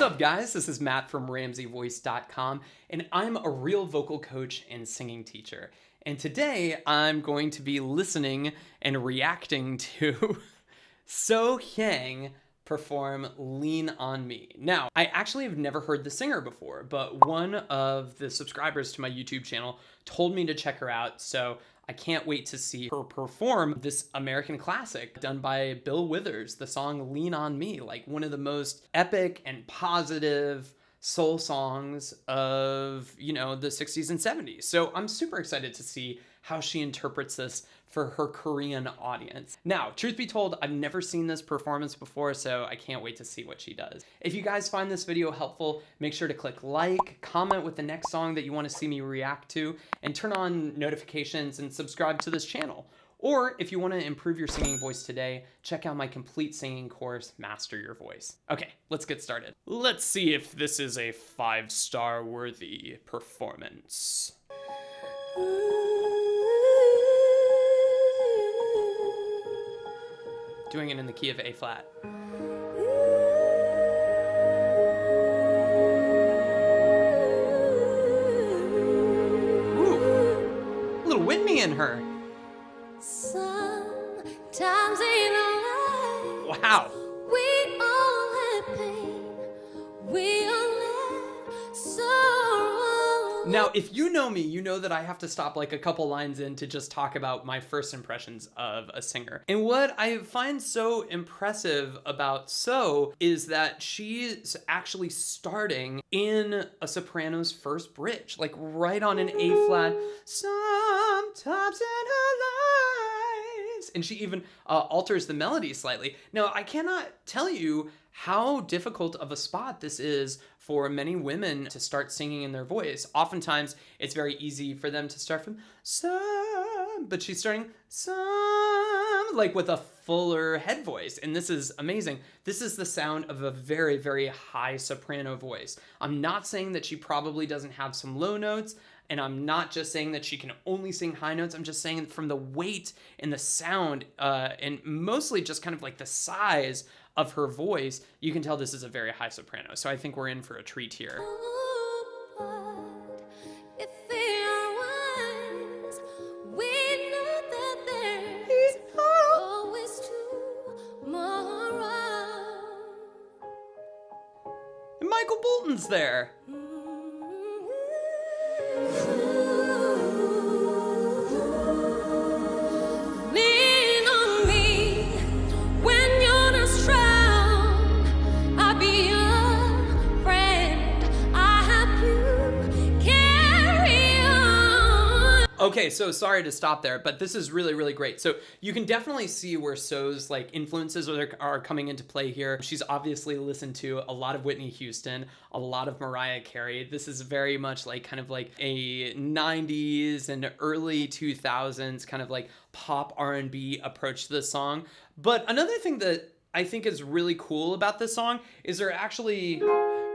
up, guys? This is Matt from RamseyVoice.com, and I'm a real vocal coach and singing teacher. And today I'm going to be listening and reacting to Sohyang perform Lean On Me. Now, I actually have never heard the singer before, but one of the subscribers to my YouTube channel told me to check her out, so I can't wait to see her perform this American classic done by Bill Withers, the song Lean On Me, like one of the most epic and positive soul songs of, the 60s and 70s. So I'm super excited to see how she interprets this for her Korean audience. Now, truth be told, I've never seen this performance before, so I can't wait to see what she does. If you guys find this video helpful, make sure to click like, comment with the next song that you want to see me react to, and turn on notifications and subscribe to this channel. Or if you want to improve your singing voice today, check out my complete singing course, Master Your Voice. Okay, let's get started. Let's see if this is a 5-star worthy performance. Doing it in the key of A flat. Ooh, a little Whitney in her. Sometimes in our life, Wow. we all have pain, we all have sorrow. Now, if you know me, you know that I have to stop like a couple lines in to just talk about my first impressions of a singer. And what I find so impressive about So is that she's actually starting in a soprano's first bridge, like right on an A flat. Sometimes in her lives. And she even alters the melody slightly. Now, I cannot tell you how difficult of a spot this is for many women to start singing in their voice. Oftentimes, it's very easy for them to start from some, but she's starting some, like with a fuller head voice. And this is amazing. This is the sound of a very, very high soprano voice. I'm not saying that she probably doesn't have some low notes, and I'm not just saying that she can only sing high notes. I'm just saying from the weight and the sound, and mostly just kind of like the size of her voice, you can tell this is a very high soprano. So I think we're in for a treat here. If we are wise, we know that there's always tomorrow. And Michael Bolton's there. Lean on me when you're not strong. I'll be your friend. I help you carry on. Okay, so sorry to stop there, but this is really, really great. So you can definitely see where So's like influences are coming into play here. She's obviously listened to a lot of Whitney Houston, a lot of Mariah Carey. This is very much like kind of like a 90s and early 2000s kind of like pop R&B approach to this song. But another thing that I think is really cool about this song is they're actually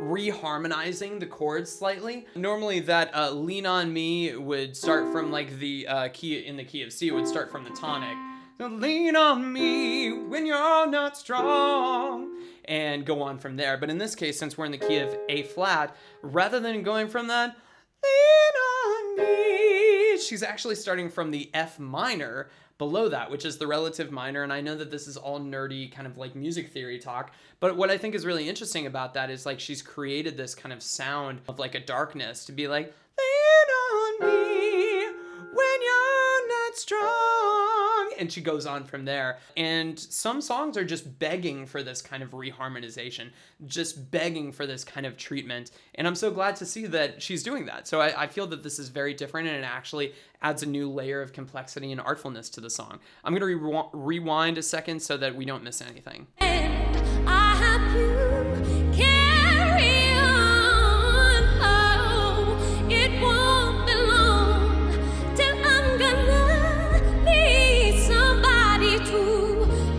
reharmonizing the chords slightly. Normally that Lean On Me would start from like the key in the key of C, it would start from the tonic. So lean on me when you're not strong, and go on from there. But in this case, since we're in the key of A flat, rather than going from that, lean on me, she's actually starting from the F minor below that, which is the relative minor. And I know that this is all nerdy kind of like music theory talk, but what I think is really interesting about that is like she's created this kind of sound of like a darkness to be like, lean on me when you're not strong. And she goes on from there. And some songs are just begging for this kind of reharmonization, just begging for this kind of treatment. And I'm so glad to see that she's doing that. So I feel that this is very different, and it actually adds a new layer of complexity and artfulness to the song. I'm going to rewind a second so that we don't miss anything. I help you carry on. Oh, it won't be long till I'm gonna need somebody to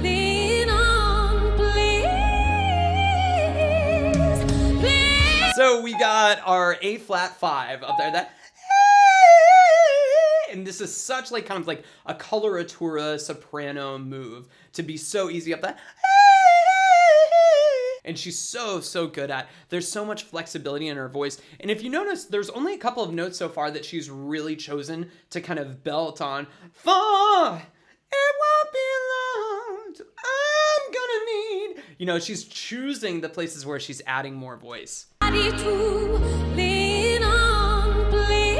lean on, please, please. So we got our A flat 5 up there. That, and this is such like kind of like a coloratura soprano move to be so easy up that. and she's so good at. There's so much flexibility in her voice. And if you notice, there's only a couple of notes so far that she's really chosen to kind of belt on. For it won't be long till I'm gonna need. You know, she's choosing the places where she's adding more voice. Ready to lean on, please,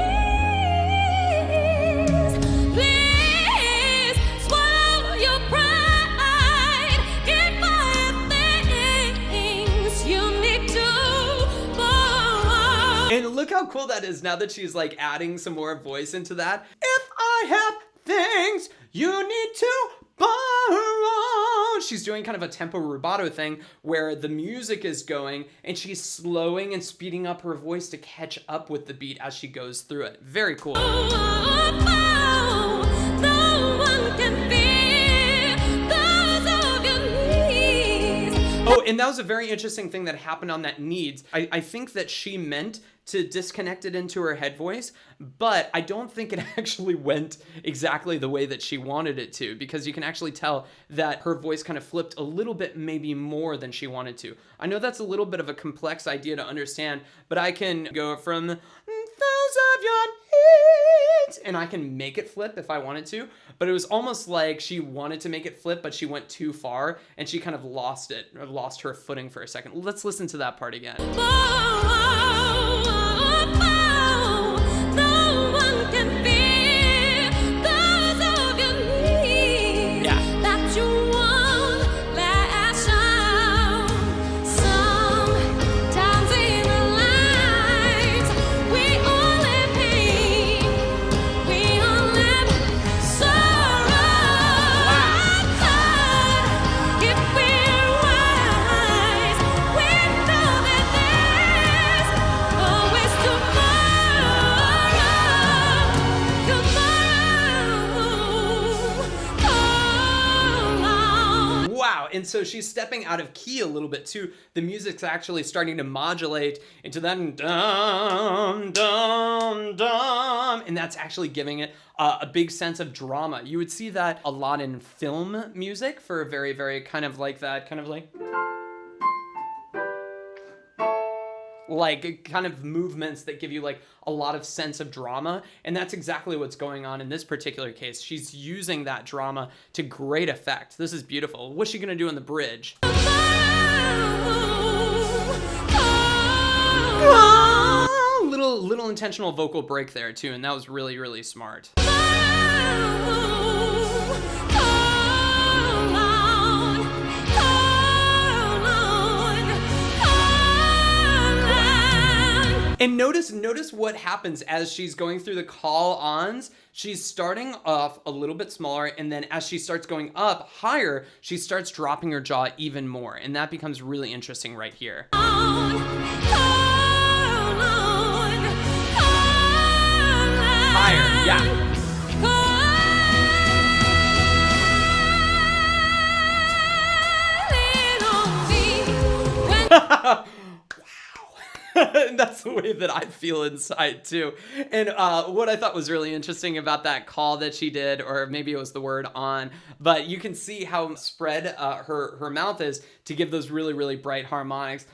please swallow your pride. Give my things you need to borrow. And look how cool that is now that she's like adding some more voice into that. If I have things you need to borrow. She's doing kind of a tempo rubato thing where the music is going and she's slowing and speeding up her voice to catch up with the beat as she goes through it. Very cool. No one can fear those of your needs. Oh, and that was a very interesting thing that happened on that needs. I think that she meant to disconnect it into her head voice, but I don't think it actually went exactly the way that she wanted it to, because you can actually tell that her voice kind of flipped a little bit, maybe more than she wanted to. I know that's a little bit of a complex idea to understand, but I can go from those of your needs, and I can make it flip if I wanted to, but it was almost like she wanted to make it flip, but she went too far, and she kind of lost it, or lost her footing for a second. Let's listen to that part again. No one can fear those of your needs. Yeah. That you won't lash out. Sometimes in our lives we all have pain, we all have sorrow. But if we're wise, we know that there's always tomorrow. Wow, and so she's stepping out of key a little bit too. The music's actually starting to modulate into that dum dum dum, and that's actually giving it a big sense of drama. You would see that a lot in film music for very kind of like that, kind of like kind of movements that give you like a lot of sense of drama, and that's exactly what's going on in this particular case. She's using that drama to great effect. This is beautiful. What's she gonna do in the bridge? Little intentional vocal break there too, and that was really smart. And notice what happens as she's going through the call-ons. She's starting off a little bit smaller, and then as she starts going up higher, she starts dropping her jaw even more, and that becomes really interesting right here. Higher, yeah. And that's the way that I feel inside too. And what I thought was really interesting about that call that she did, or maybe it was the word on, but you can see how spread her mouth is to give those really bright harmonics.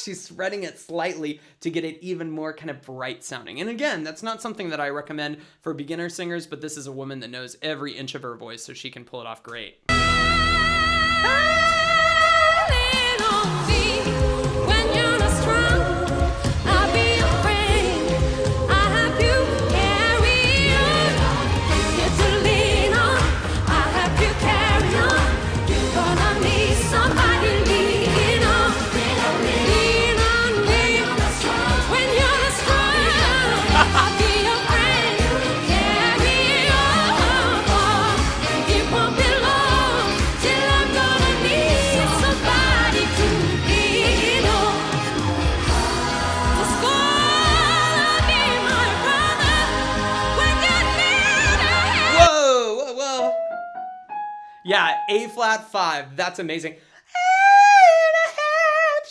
She's spreading it slightly to get it even more kind of bright sounding. And again, that's not something that I recommend for beginner singers, but this is a woman that knows every inch of her voice, so she can pull it off great. Yeah, A flat 5, that's amazing.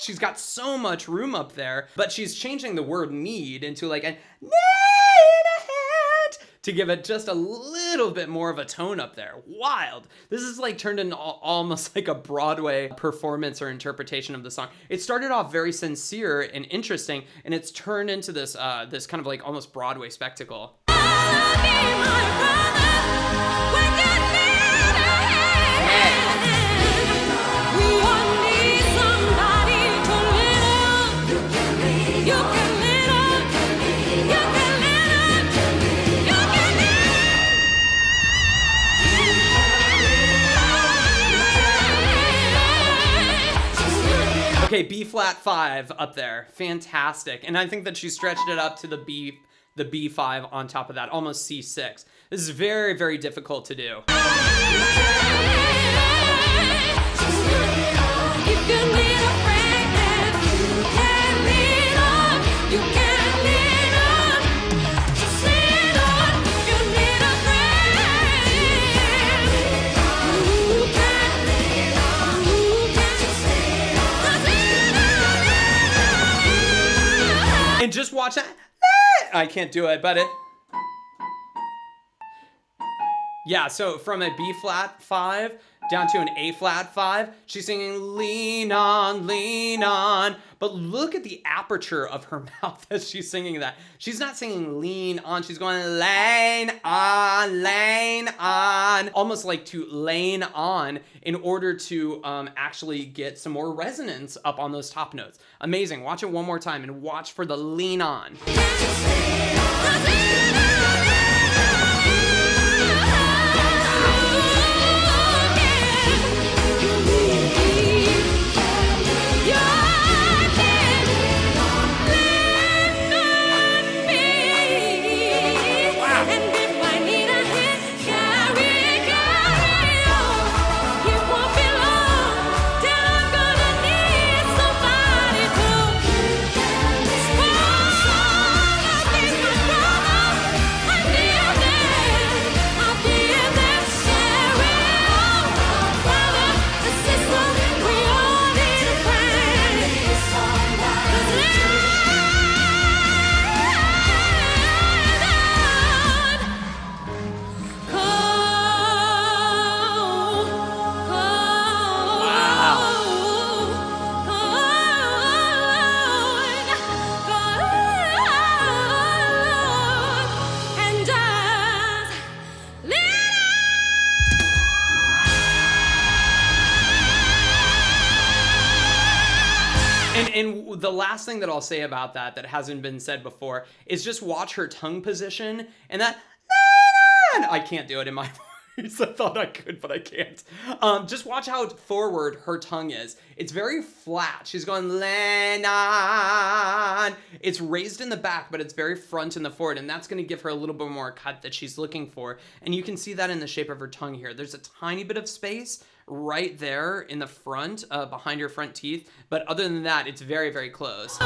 She's got so much room up there, but she's changing the word need into like a need a hand to give it just a little bit more of a tone up there. Wild. This is like turned into almost like a Broadway performance or interpretation of the song. It started off very sincere and interesting, and it's turned into this this kind of like almost Broadway spectacle. Okay, B flat 5 up there. Fantastic. And I think that she stretched it up to the B5 on top of that, almost C6. This is very, very difficult to do. And just watch that. I can't do it, but it. Yeah, so from a B flat 5 down to an A flat 5, she's singing lean on, lean on. But look at the aperture of her mouth as she's singing that. She's not singing lean on, she's going lane on, almost like to lane on in order to actually get some more resonance up on those top notes. Amazing. Watch it one more time and watch for the lean on. And the last thing that I'll say about that hasn't been said before is just watch her tongue position and that. I can't do it in my voice. I thought I could, but I can't. Just watch how forward her tongue is. It's very flat. She's going Lennon. It's raised in the back, but it's very front in the forward, and that's going to give her a little bit more cut that she's looking for. And you can see that in the shape of her tongue here. There's a tiny bit of space right there in the front, behind her front teeth. But other than that, it's very, very close.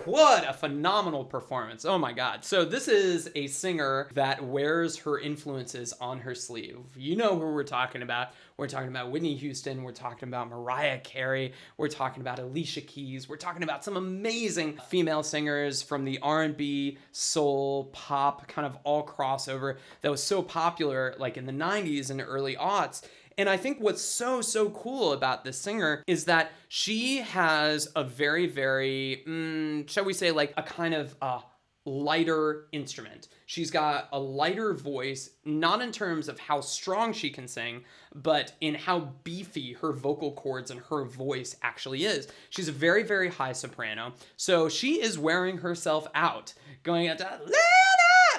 What a phenomenal performance. Oh my God. So this is a singer that wears her influences on her sleeve. You know who we're talking about. We're talking about Whitney Houston. We're talking about Mariah Carey. We're talking about Alicia Keys. We're talking about some amazing female singers from the R&B, soul, pop, kind of all crossover that was so popular like in the 90s and early aughts. And I think what's so cool about this singer is that she has a very, very, shall we say, like a kind of lighter instrument. She's got a lighter voice, not in terms of how strong she can sing, but in how beefy her vocal cords and her voice actually is. She's a very, very high soprano. So she is wearing herself out, going out to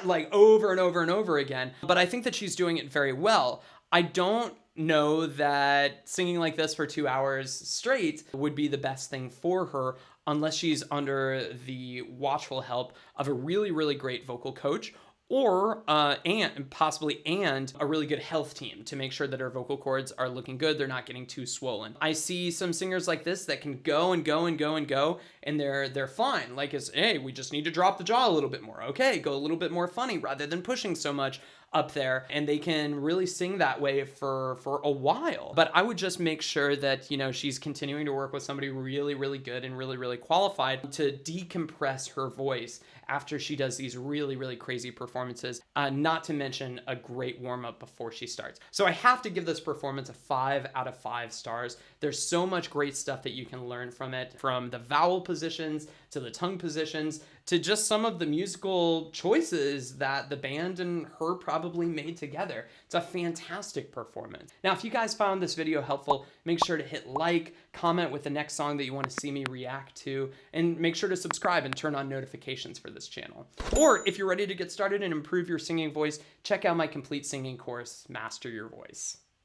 like over and over and over again. But I think that she's doing it very well. I don't know that singing like this for 2 hours straight would be the best thing for her unless she's under the watchful help of a really, really great vocal coach or and possibly a really good health team to make sure that her vocal cords are looking good, they're not getting too swollen. I see some singers like this that can go and go and go and go, and they're fine. Like, hey, we just need to drop the jaw a little bit more. Okay, go a little bit more funny rather than pushing so much. up there, and they can really sing that way for a while. But I would just make sure that, you know, she's continuing to work with somebody really, really good and really, really qualified to decompress her voice after she does these really, really crazy performances, not to mention a great warm-up before she starts. So I have to give this performance a 5 out of 5 stars. There's so much great stuff that you can learn from it, from the vowel positions to the tongue positions to just some of the musical choices that the band and her probably made together. It's a fantastic performance. Now, if you guys found this video helpful, make sure to hit like, comment with the next song that you want to see me react to, and make sure to subscribe and turn on notifications for this channel. Or if you're ready to get started and improve your singing voice, check out my complete singing course, Master Your Voice.